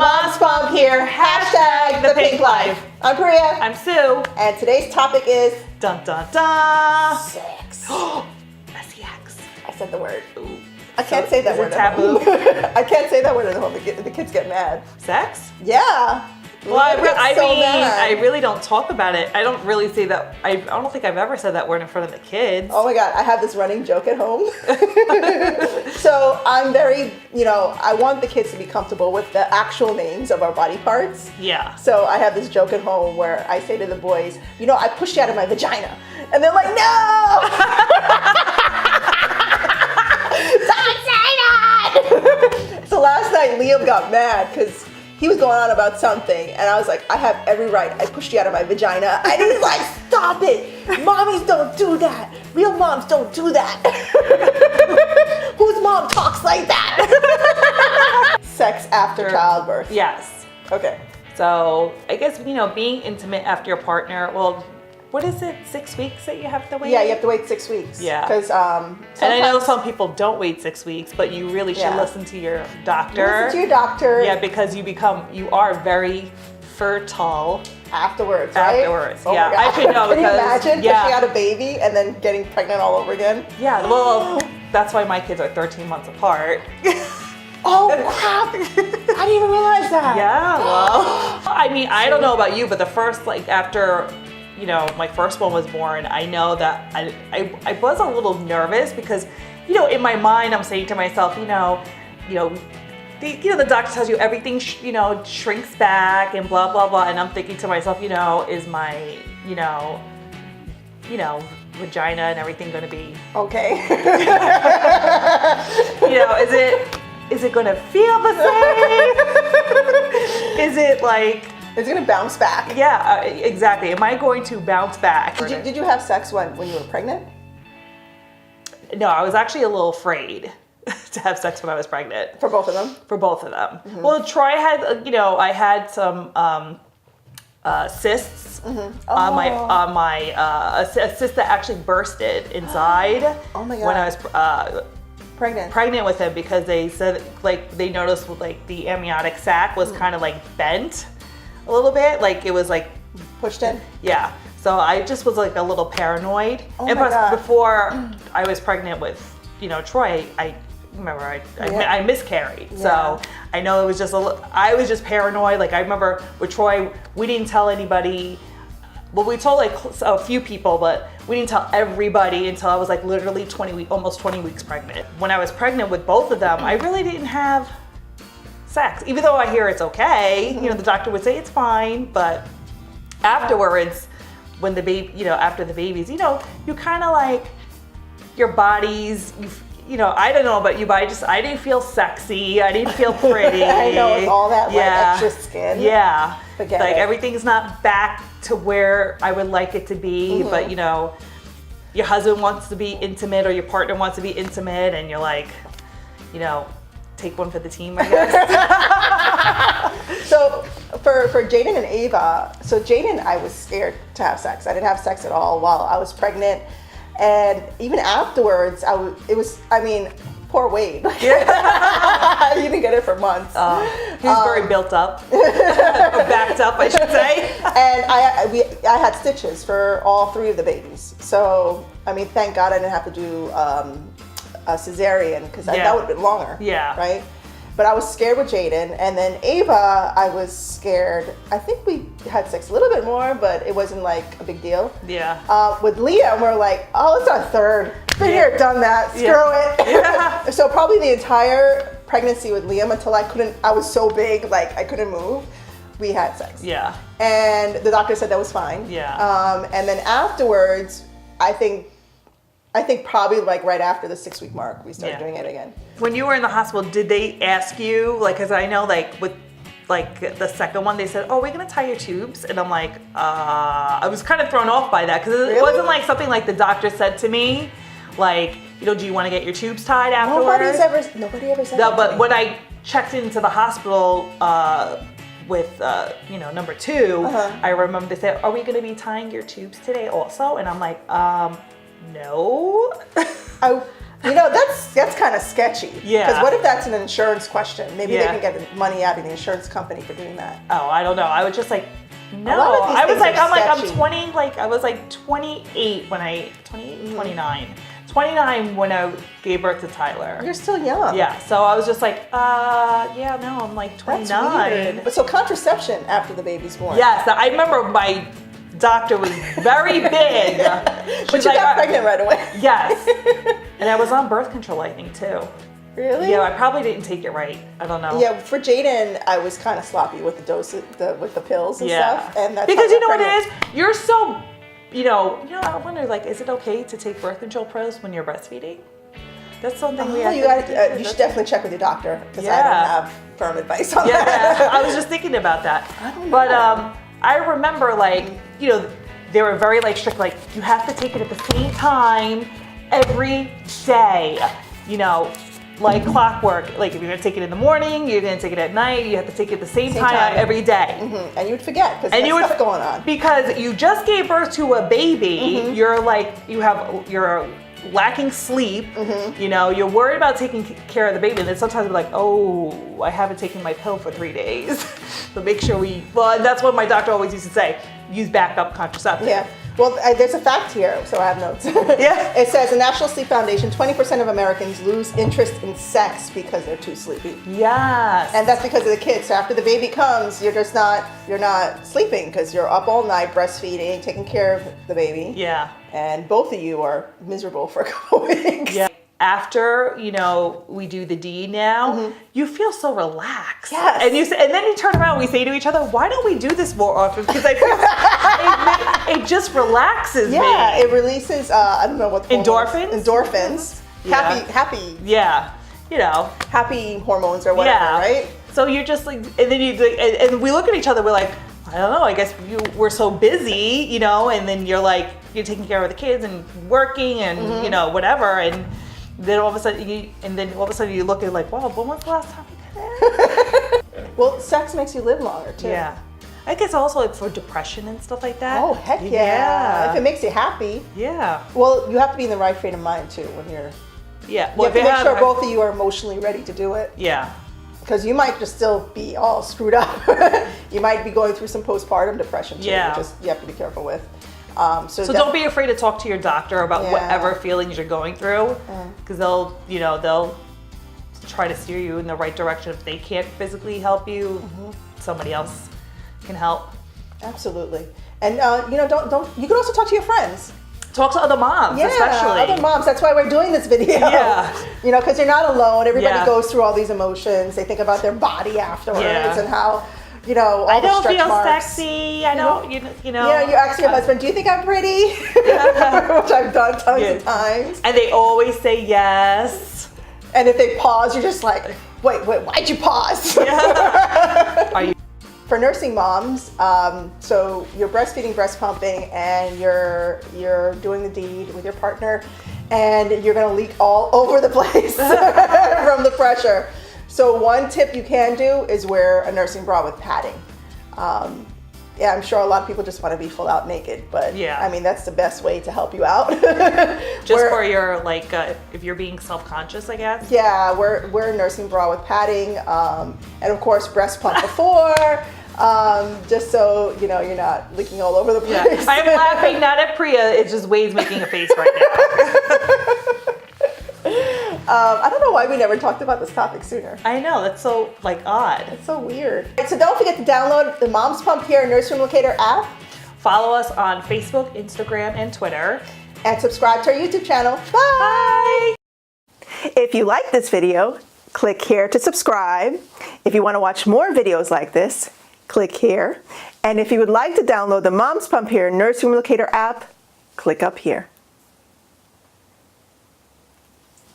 Moms Pump here, hashtag the pink life. I'm Priya. I'm Sue. And today's topic is Dun dun dun. sex. S-E-X. I said the word. Ooh. I can't say that is word it at home. taboo? I can't say that word at home. The kids get mad. Sex? Yeah. Well, I mad. really don't talk about it. I don't really say that. I don't think I've ever said that word in front of the kids. Oh my God, I have this running joke at home. So I'm very, I want the kids to be comfortable with the actual names of our body parts. Yeah. So I have this joke at home where I say to the boys, I pushed you out of my vagina. And they're like, no! Don't say that! So last night Liam got mad because he was going on about something, and I was like, I have every right. I pushed you out of my vagina. And he's like, stop it. Mommies don't do that. Real moms don't do that. Whose mom talks like that? Sex after childbirth. Yes. Okay. So I guess, being intimate after your partner, well, what is it, 6 weeks that you have to wait? Yeah, you have to wait 6 weeks. Yeah. Because and I know some people don't wait 6 weeks, but you really should listen to your doctor. Listen to your doctor. Yeah, because you are very fertile. Afterwards, right? Afterwards, oh yeah. My God. I should know Can you because imagine pushing out a baby and then getting pregnant all over again? Yeah, well, that's why my kids are 13 months apart. Oh crap! I didn't even realize that. Yeah, well, I don't know about you, but the first, after, my first one was born, I know that I was a little nervous because, in my mind, I'm saying to myself, the doctor tells you everything, shrinks back and blah, blah, blah. And I'm thinking to myself, is my, vagina and everything going to be okay? Is it going to feel the same? Is it It's gonna bounce back. Yeah, exactly. Am I going to bounce back? Did you have sex when you were pregnant? No, I was actually a little afraid to have sex when I was pregnant. For both of them? For both of them. Mm-hmm. Well, Troy had, I had some cysts on my a cyst that actually bursted inside. Oh my God. When I was pregnant with him, because they said they noticed the amniotic sac was kind of bent a little bit, it was pushed in. Yeah. So I just was a little paranoid. Oh and my plus, God. before I was pregnant with Troy, I remember I miscarried. Yeah. So I know it was just I was just paranoid. I remember with Troy, we didn't tell anybody. Well, we told a few people, but we didn't tell everybody until I was literally almost 20 weeks pregnant. When I was pregnant with both of them, I really didn't have sex, even though I hear it's okay. Mm-hmm. The doctor would say it's fine, but afterwards, when the baby, after the babies, you kind of your bodies, I don't know about you, but I didn't feel sexy. I didn't feel pretty. I know, it's all that extra skin. Yeah. Forget it. Everything's not back to where I would like it to be, but your husband wants to be intimate or your partner wants to be intimate, and you're take one for the team, I guess. So for Jaden and Ava, so Jaden, I was scared to have sex. I didn't have sex at all while I was pregnant. And even afterwards, poor Wade. Yeah. You didn't get it for months. He was very built up, or backed up, I should say. And I had stitches for all three of the babies. So, thank God I didn't have to do a cesarean, because that would have been longer. Yeah. Right? But I was scared with Jaden, and then Ava, I was scared. I think we had sex a little bit more, but it wasn't a big deal. Yeah. With Liam, we're it's our third. Been here, done that. Screw it. Yeah. So probably the entire pregnancy with Liam, until I was so big, I couldn't move, we had sex. Yeah. And the doctor said that was fine. Yeah. And then afterwards, I think probably right after the 6-week mark, we started doing it again. When you were in the hospital, did they ask you, because I know with the second one, they said, oh, we're going to tie your tubes. And I'm I was kind of thrown off by that, because it wasn't something the doctor said to me, do you want to get your tubes tied afterwards? Nobody ever said No, that but to me. when I checked into the hospital with number 2, I remember they said, are we going to be tying your tubes today also? And I'm no. You know, that's kind of sketchy. Yeah. Because what if that's an insurance question? Maybe they Yeah. can get the money out of the insurance company for doing that. Oh, I don't know. I was just like, no. lot of these I was things like, are I'm sketchy. 20, like, I was like 28 when I, 28, 29. 29 when I gave birth to Tyler. You're still young. Yeah, so I was just like, yeah, no, I'm like 29. That's weird. But so contraception after the baby's born. Yes, I remember my doctor was very big. But She's you like, got pregnant right away. Yes. And I was on birth control, I think, too. Really? Yeah, I probably didn't take it right. I don't know. Yeah, for Jaden, I was kind of sloppy with the dose, with the pills and stuff, and that's because how I you know got what it pregnant. is. You're so, I wonder, like, is it okay to take birth control pills when you're breastfeeding? That's something we have. You should definitely check with your doctor because I don't have firm advice on that. Yeah, I was just thinking about that. I don't know. But I remember, like, they were very like strict. Like, you have to take it at the same time every day. Like clockwork. Like, if you're gonna take it in the morning, you're gonna take it at night. You have to take it at the same time every day. Mm-hmm. And you would forget because there's stuff going on. Because you just gave birth to a baby. You're like, you're lacking sleep. You're worried about taking care of the baby, and then sometimes we're like, oh, I haven't taken my pill for 3 days. So make sure and that's what my doctor always used to say, use backup contraceptive. Yeah. Well, there's a fact here, so I have notes. Yeah. It says the National Sleep Foundation, 20% of Americans lose interest in sex because they're too sleepy. Yes. And that's because of the kids. So after the baby comes, you're not sleeping because you're up all night breastfeeding, taking care of the baby. Yeah. And both of you are miserable for a couple weeks. Yeah. After, we do the deed now, you feel so relaxed. Yes. And then you turn around and we say to each other, why don't we do this more often? Because I feel it just relaxes me. Yeah, it releases, I don't know what the Endorphins? Endorphins. Yeah. Happy. Yeah. Happy hormones or whatever, right? So you're just like, and then and we look at each other, we're like, I don't know, I guess we're so busy, and then you're like, you're taking care of the kids and working and, whatever. And then all of a sudden you look at like, wow, when was the last time we did that? Well, sex makes you live longer too. Yeah. I guess also it's for depression and stuff like that. Oh, heck yeah. If it makes you happy. Yeah. Well, you have to be in the right frame of mind too when you're. Yeah. You have to make sure both of you are emotionally ready to do it. Yeah. Because you might just still be all screwed up. You might be going through some postpartum depression too, which you have to be careful with. So don't be afraid to talk to your doctor about whatever feelings you're going through, because they'll try to steer you in the right direction. If they can't physically help you, somebody else can help. Absolutely. And don't you can also talk to your friends. Talk to other moms, especially. Other moms. That's why we're doing this video. Yeah. Because you're not alone. Everybody goes through all these emotions. They think about their body afterwards and how, all I the don't stretch feel marks. sexy. I don't, Yeah, you ask your husband, do you think I'm pretty? Which I've done tons of times. And they always say yes. And if they pause, you're just like, wait, why'd you pause? Are you? For nursing moms, so you're breastfeeding, breast pumping, and you're doing the deed with your partner, and you're gonna leak all over the place from the pressure. So one tip you can do is wear a nursing bra with padding. I'm sure a lot of people just want to be full out naked, but I mean that's the best way to help you out. Just for your if you're being self-conscious, I guess. Yeah, wear a nursing bra with padding, and of course breast pump before. Just so you're not leaking all over the place. Yeah. I'm laughing not at Priya, it's just Wade's making a face right now. I don't know why we never talked about this topic sooner. I know, that's so odd. It's so weird. So don't forget to download the Moms Pump Here Nursery Locator app. Follow us on Facebook, Instagram, and Twitter. And subscribe to our YouTube channel. Bye! If you like this video, click here to subscribe. If you want to watch more videos like this, click here. And if you would like to download the Moms Pump Here Nursery Locator app, click up here.